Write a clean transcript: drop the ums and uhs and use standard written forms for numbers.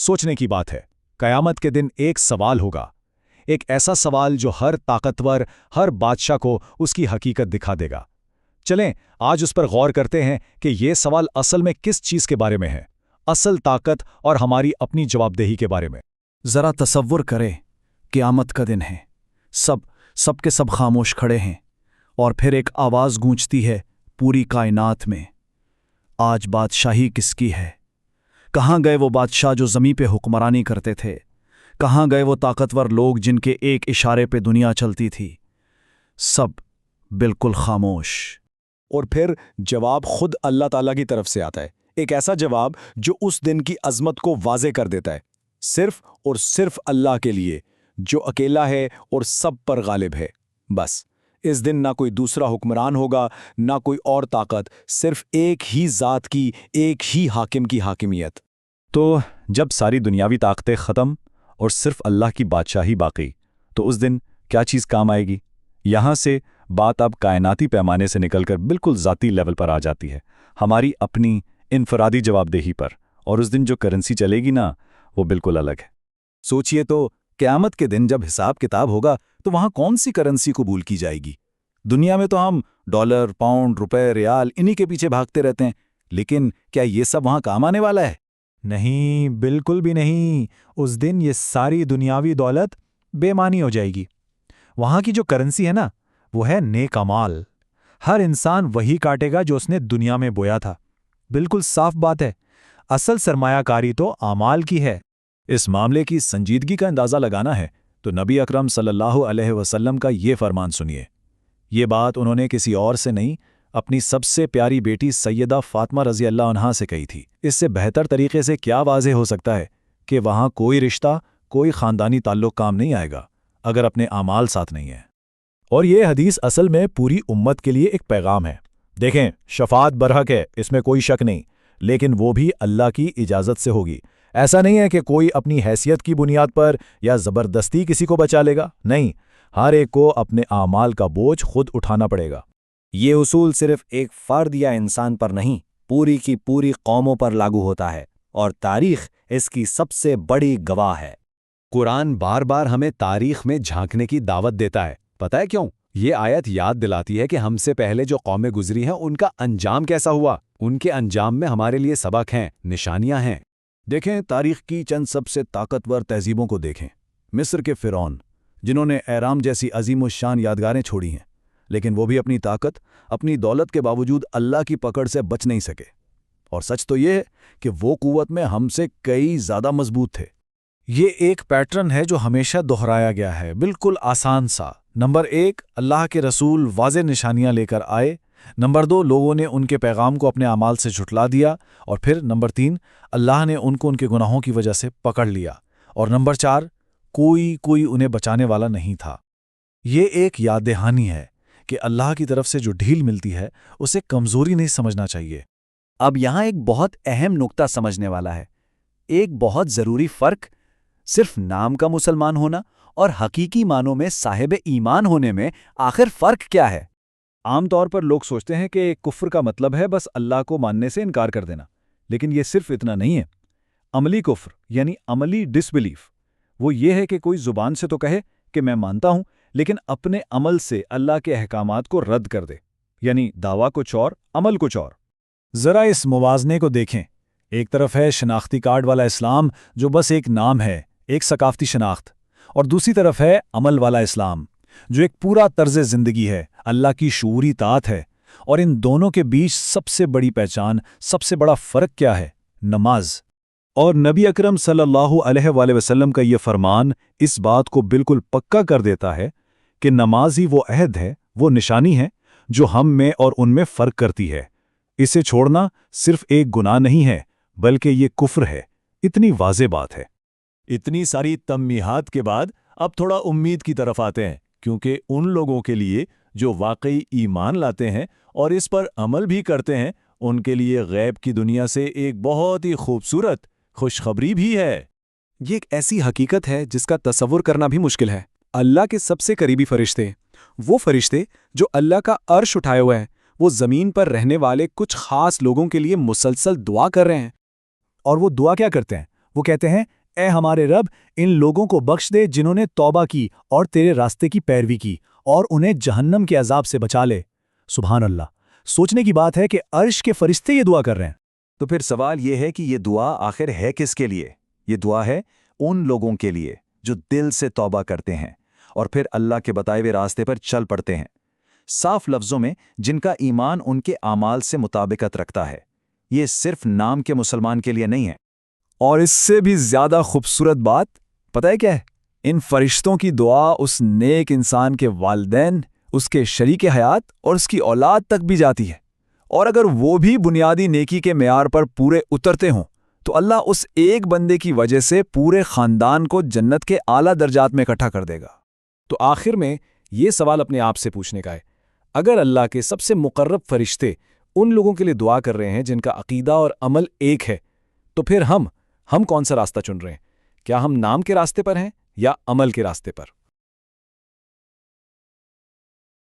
सोचने की बात है। कयामत के दिन एक सवाल होगा, एक ऐसा सवाल जो हर ताकतवर, हर बादशाह को उसकी हकीकत दिखा देगा। चलें आज उस पर गौर करते हैं कि ये सवाल असल में किस चीज़ के बारे में है, असल ताकत और हमारी अपनी जवाबदेही के बारे में। ज़रा तसव्वुर करें, क़यामत का दिन है, सब के सब खामोश खड़े हैं, और फिर एक आवाज़ गूंजती है पूरी कायनात में, आज बादशाही किसकी है? कहाँ गए वो बादशाह जो ज़मीं पे हुक्मरानी करते थे? कहाँ गए वो ताकतवर लोग जिनके एक इशारे पे दुनिया चलती थी? सब बिल्कुल खामोश। और फिर जवाब खुद अल्लाह ताला की तरफ से आता है, एक ऐसा जवाब जो उस दिन की अजमत को वाज़े कर देता है, सिर्फ और सिर्फ अल्लाह के लिए, जो अकेला है और सब पर गालिब है। बस इस दिन ना कोई दूसरा हुक्मरान होगा, ना कोई और ताकत, सिर्फ एक ही ज़ात की, एक ही हाकिम की हाकिमियत। तो जब सारी दुनियावी ताकतें ख़त्म और सिर्फ अल्लाह की बादशाही बाकी, तो उस दिन क्या चीज़ काम आएगी? यहाँ से बात अब कायनाती पैमाने से निकलकर बिल्कुल ज़ाती लेवल पर आ जाती है, हमारी अपनी इनफरादी जवाबदेही पर। और उस दिन जो करेंसी चलेगी ना, वो बिल्कुल अलग है। सोचिए तो, क़यामत के दिन जब हिसाब किताब होगा तो वहाँ कौन सी करेंसी कबूल की जाएगी? दुनिया में तो हम डॉलर, पाउंड, रुपए, रियाल इन्हीं के पीछे भागते रहते हैं, लेकिन क्या ये सब वहाँ काम आने वाला है? नहीं, बिल्कुल भी नहीं। उस दिन ये सारी दुनियावी दौलत बेमानी हो जाएगी। वहाँ की जो करेंसी है ना, वो है नेक अमाल। हर इंसान वही काटेगा जो उसने दुनिया में बोया था। बिल्कुल साफ बात है, असल सरमायाकारी तो अमाल की है। इस मामले की संजीदगी का अंदाज़ा लगाना है तो नबी अकरम सल्लल्लाहु अलैहि वसल्लम का ये फरमान सुनिए। ये बात उन्होंने किसी और से नहीं, अपनी सबसे प्यारी बेटी सैयदा फातिमा रज़ी अल्लाह अन्हा से कही थी। इससे बेहतर तरीके से क्या वाज़े हो सकता है कि वहाँ कोई रिश्ता, कोई ख़ानदानी ताल्लुक़ काम नहीं आएगा अगर अपने आमाल साथ नहीं है। और ये हदीस असल में पूरी उम्मत के लिए एक पैगाम है। देखें, शफाअत बरहक है, इसमें कोई शक नहीं, लेकिन वो भी अल्लाह की इजाज़त से होगी। ऐसा नहीं है कि कोई अपनी हैसियत की बुनियाद पर या ज़बरदस्ती किसी को बचा लेगा। नहीं, हर एक को अपने आमाल का बोझ खुद उठाना पड़ेगा। ये उसूल सिर्फ एक फ़र्द या इंसान पर नहीं, पूरी की पूरी कौमों पर लागू होता है, और तारीख़ इसकी सबसे बड़ी गवाह है। कुरान बार बार हमें तारीख़ में झांकने की दावत देता है। पता है क्यों? ये आयत याद दिलाती है कि हमसे पहले जो कौमें गुजरी हैं उनका अंजाम कैसा हुआ। उनके अंजाम में हमारे लिए सबक हैं, निशानियां हैं। देखें, तारीख़ की चंद सबसे ताकतवर तहजीबों को देखें। मिस्र के फ़िरौन, जिन्होंने एहराम जैसी अजीमुश्शान यादगारें छोड़ी हैं, लेकिन वो भी अपनी ताकत, अपनी दौलत के बावजूद अल्लाह की पकड़ से बच नहीं सके। और सच तो ये है कि वो कुव्वत में हमसे कई ज़्यादा मजबूत थे। ये एक पैटर्न है जो हमेशा दोहराया गया है, बिल्कुल आसान सा। नंबर 1, अल्लाह के रसूल वाज़े निशानियां लेकर आए। नंबर 2, लोगों ने उनके पैगाम को अपने अमाल से झुठला दिया। और फिर नंबर 3, अल्लाह ने उनको उनके गुनाहों की वजह से पकड़ लिया। और नंबर 4, कोई उन्हें बचाने वाला नहीं था। ये एक याद दहानी है कि अल्लाह की तरफ से जो ढील मिलती है उसे कमज़ोरी नहीं समझना चाहिए। अब यहाँ एक बहुत अहम नुक्ता समझने वाला है, एक बहुत ज़रूरी फ़र्क। सिर्फ नाम का मुसलमान होना और हकीकी मानों में साहिब ईमान होने में आखिर फ़र्क क्या है? आमतौर पर लोग सोचते हैं कि कुफ्र का मतलब है बस अल्लाह को मानने से इनकार कर देना, लेकिन ये सिर्फ इतना नहीं है। अमली कुफ्र यानी अमली डिसबिलीफ, वो ये है कि कोई ज़ुबान से तो कहे कि मैं मानता हूं, लेकिन अपने अमल से अल्लाह के अहकामात को रद्द कर दे, यानी दावा कुछ और, अमल कुछ और। ज़रा इस मुवाज़ने को देखें। एक तरफ है शनाख्ती कार्ड वाला इस्लाम जो बस एक नाम है, एक सकाफ़ती शनाख्त, और दूसरी तरफ है अमल वाला इस्लाम जो एक पूरा तर्ज़ ज़िंदगी है, अल्लाह की शूरी तात है। और इन दोनों के बीच सबसे बड़ी पहचान, सबसे बड़ा फ़र्क क्या है? नमाज। और नबी अकरम सल्लल्लाहु अलैहि वसल्लम का ये फरमान इस बात को बिल्कुल पक्का कर देता है कि नमाज ही वो अहद है, वो निशानी है जो हम में और उनमें फ़र्क करती है। इसे छोड़ना सिर्फ एक गुनाह नहीं है, बल्कि ये कुफ्र है। इतनी वाज़े बात है। इतनी सारी तम्मीहात के बाद अब थोड़ा उम्मीद की तरफ आते हैं, क्योंकि उन लोगों के लिए जो वाकई ईमान लाते हैं और इस पर अमल भी करते हैं, उनके लिए गैब की दुनिया से एक बहुत ही खूबसूरत खुशखबरी भी है। ये एक ऐसी हकीकत है जिसका तसव्वुर करना भी मुश्किल है। अल्लाह के सबसे करीबी फरिश्ते, वो फरिश्ते जो अल्लाह का अर्श उठाए हुए हैं, वो ज़मीन पर रहने वाले कुछ ख़ास लोगों के लिए मुसलसल दुआ कर रहे हैं। और वो दुआ क्या करते हैं? وہ کہتے ہیں، اے ہمارے رب، ان لوگوں کو بخش دے جنہوں نے توبہ کی اور تیرے راستے کی پیروی کی، اور انہیں جہنم کے عذاب سے بچا لے۔ سبحان اللہ! سوچنے کی بات ہے کہ عرش کے فرشتے یہ دعا کر رہے ہیں۔ تو پھر سوال یہ ہے کہ یہ دعا آخر ہے کس کے لیے؟ یہ دعا ہے ان لوگوں کے لیے جو دل سے توبہ کرتے ہیں اور پھر اللہ کے بتائے ہوئے راستے پر چل پڑتے ہیں، صاف لفظوں میں جن کا ایمان ان کے اعمال سے مطابقت رکھتا ہے۔ یہ صرف نام کے مسلمان کے لیے نہیں ہے۔ اور اس سے بھی زیادہ خوبصورت بات پتہ ہے کیا ہے؟ ان فرشتوں کی دعا اس نیک انسان کے والدین، اس کے شریک حیات اور اس کی اولاد تک بھی جاتی ہے، اور اگر وہ بھی بنیادی نیکی کے معیار پر پورے اترتے ہوں تو اللہ اس ایک بندے کی وجہ سے پورے خاندان کو جنت کے اعلیٰ درجات میں اکٹھا کر دے گا۔ تو آخر میں یہ سوال اپنے آپ سے پوچھنے کا ہے، اگر اللہ کے سب سے مقرب فرشتے ان لوگوں کے لیے دعا کر رہے ہیں جن کا عقیدہ اور عمل ایک ہے، تو پھر ہم کون سا راستہ چن رہے ہیں؟ کیا ہم نام کے راستے پر ہیں یا عمل کے راستے پر؟